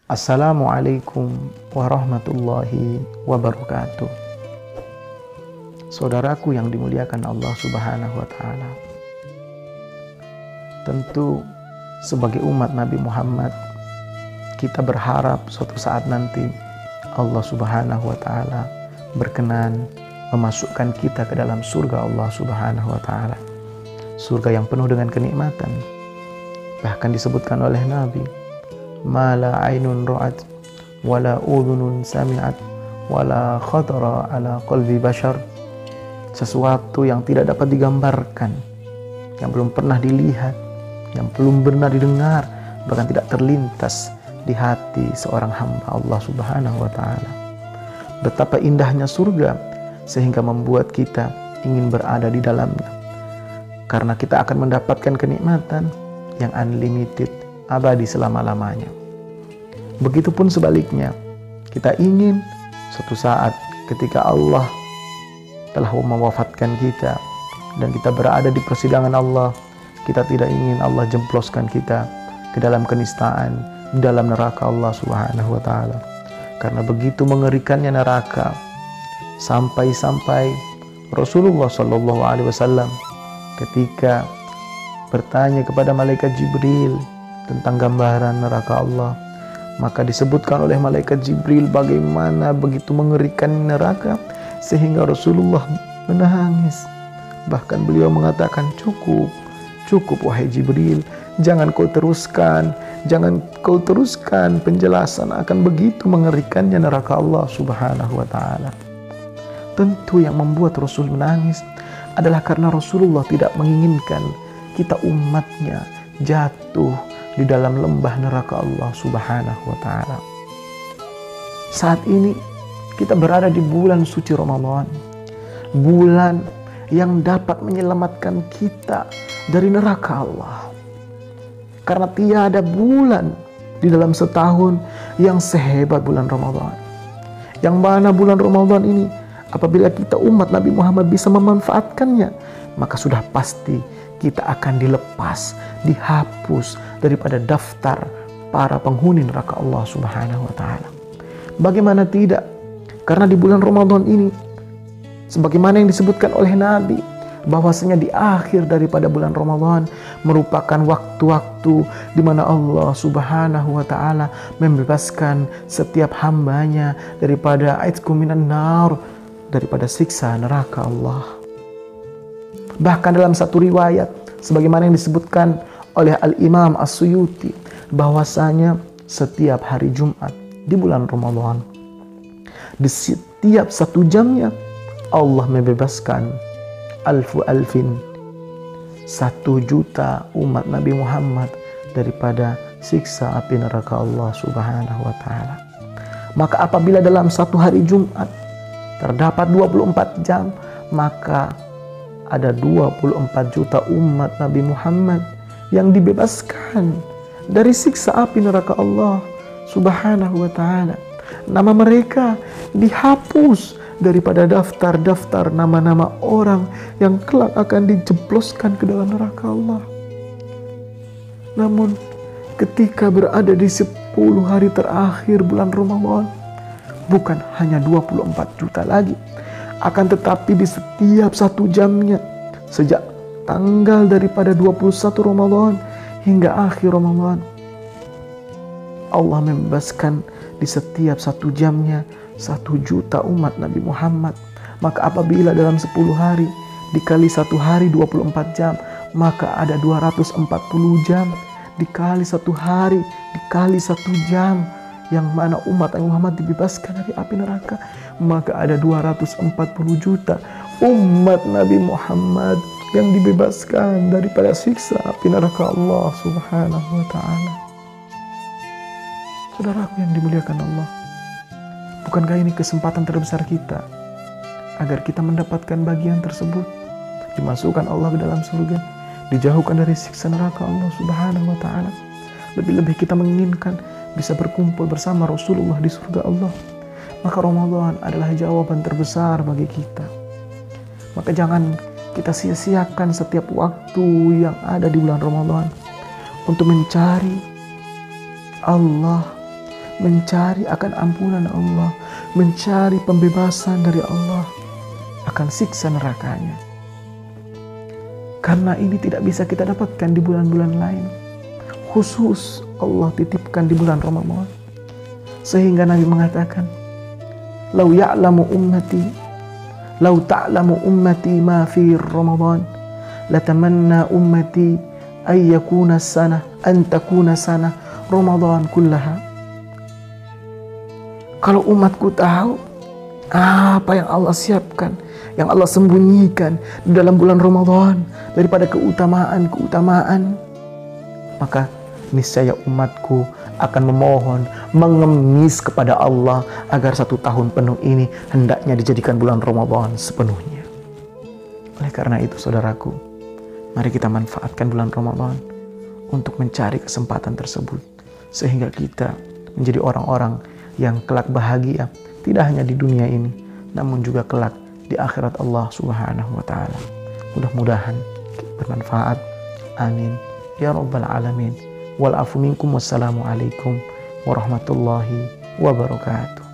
Assalamualaikum warahmatullahi wabarakatuh. Saudaraku yang dimuliakan Allah Subhanahu wa Ta'ala, tentu sebagai umat Nabi Muhammad, kita berharap suatu saat nanti Allah Subhanahu wa Ta'ala berkenan memasukkan kita ke dalam surga Allah Subhanahu wa Ta'ala, surga yang penuh dengan kenikmatan. Bahkan disebutkan oleh Nabi, ma la ainun ra'at wala udhunun sami'at wala khatara ala qalbi bashar, sesuatu yang tidak dapat digambarkan, yang belum pernah dilihat, yang belum pernah didengar, bahkan tidak terlintas di hati seorang hamba Allah Subhanahu wa Ta'ala. Betapa indahnya surga sehingga membuat kita ingin berada di dalamnya, karena kita akan mendapatkan kenikmatan yang unlimited, abadi selama-lamanya. Begitupun sebaliknya, kita ingin suatu saat ketika Allah telah mewafatkan kita dan kita berada di persidangan Allah, kita tidak ingin Allah jemploskan kita ke dalam kenistaan, di dalam neraka Allah Subhanahu wa Ta'ala. Karena begitu mengerikannya neraka, sampai-sampai Rasulullah Shallallahu Alaihi Wasallam ketika bertanya kepada malaikat Jibril tentang gambaran neraka Allah, maka disebutkan oleh malaikat Jibril bagaimana begitu mengerikan neraka sehingga Rasulullah menangis. Bahkan beliau mengatakan, cukup wahai Jibril, jangan kau teruskan penjelasan akan begitu mengerikannya neraka Allah Subhanahu wa Ta'ala. Tentu yang membuat Rasul menangis adalah karena Rasulullah tidak menginginkan kita umatnya jatuh di dalam lembah neraka Allah Subhanahu wa Ta'ala. Saat ini kita berada di bulan suci Ramadan, bulan yang dapat menyelamatkan kita dari neraka Allah. Karena tiada bulan di dalam setahun yang sehebat bulan Ramadan. Yang mana bulan Ramadan ini, apabila kita umat Nabi Muhammad bisa memanfaatkannya, maka sudah pasti kita akan dilepas, dihapus daripada daftar para penghuni neraka Allah Subhanahu wa Ta'ala. Bagaimana tidak? Karena di bulan Ramadan ini, sebagaimana yang disebutkan oleh Nabi, bahwasanya di akhir daripada bulan Ramadan merupakan waktu-waktu di mana Allah Subhanahu wa Ta'ala membebaskan setiap hambanya daripada aitqu minan nar, daripada siksa neraka Allah. Bahkan dalam satu riwayat, sebagaimana yang disebutkan oleh Al-Imam As-Suyuti, bahwasanya setiap hari Jumat di bulan Ramadan, di setiap 1 jamnya Allah membebaskan alfin 1 juta umat Nabi Muhammad daripada siksa api neraka Allah Subhanahu wa Ta'ala. Maka apabila dalam 1 hari Jumat terdapat 24 jam, maka ada 24 juta umat Nabi Muhammad yang dibebaskan dari siksa api neraka Allah Subhanahu wa Ta'ala. Nama mereka dihapus daripada daftar-daftar nama-nama orang yang kelak akan dijebloskan ke dalam neraka Allah. Namun ketika berada di 10 hari terakhir bulan Ramadan, bukan hanya 24 juta lagi, akan tetapi di setiap 1 jamnya, sejak tanggal daripada 21 Ramadan hingga akhir Ramadan, Allah membebaskan di setiap 1 jamnya 1 juta umat Nabi Muhammad. Maka apabila dalam 10 hari dikali 1 hari 24 jam, maka ada 240 jam dikali 1 hari dikali 1 jam, yang mana umat Nabi Muhammad dibebaskan dari api neraka, maka ada 240 juta umat Nabi Muhammad yang dibebaskan daripada siksa api neraka Allah Subhanahu wa Ta'ala. Saudaraku yang dimuliakan Allah, bukankah ini kesempatan terbesar kita agar kita mendapatkan bagian tersebut, dimasukkan Allah ke dalam surga, dijauhkan dari siksa neraka Allah Subhanahu wa Ta'ala. Lebih-lebih kita menginginkan bisa berkumpul bersama Rasulullah di surga Allah. Maka Ramadan adalah jawaban terbesar bagi kita. Maka jangan kita sia-siakan setiap waktu yang ada di bulan Ramadan untuk mencari Allah, mencari akan ampunan Allah, mencari pembebasan dari Allah akan siksa nerakanya. Karena ini tidak bisa kita dapatkan di bulan-bulan lain. Khusus Allah titipkan di bulan Ramadan. Sehingga Nabi mengatakan, "Lau ya'lamu ummati, lau ta'lamu ummati ma fi Ramadan, latamanna ummati ay yakuna sanah, an takuna sanah Ramadan kullaha." Kalau umatku tahu apa yang Allah siapkan, yang Allah sembunyikan di dalam bulan Ramadan daripada keutamaan-keutamaan, maka niscaya umatku akan memohon, mengemis kepada Allah agar 1 tahun penuh ini hendaknya dijadikan bulan Ramadan sepenuhnya. Oleh karena itu saudaraku, mari kita manfaatkan bulan Ramadan untuk mencari kesempatan tersebut, sehingga kita menjadi orang-orang yang kelak bahagia, tidak hanya di dunia ini, namun juga kelak di akhirat Allah Subhanahu wa Ta'ala. Mudah-mudahan bermanfaat. Amin ya rabbal alamin. Wal afu minkum, wassalamu alaikum warahmatullahi wabarakatuh.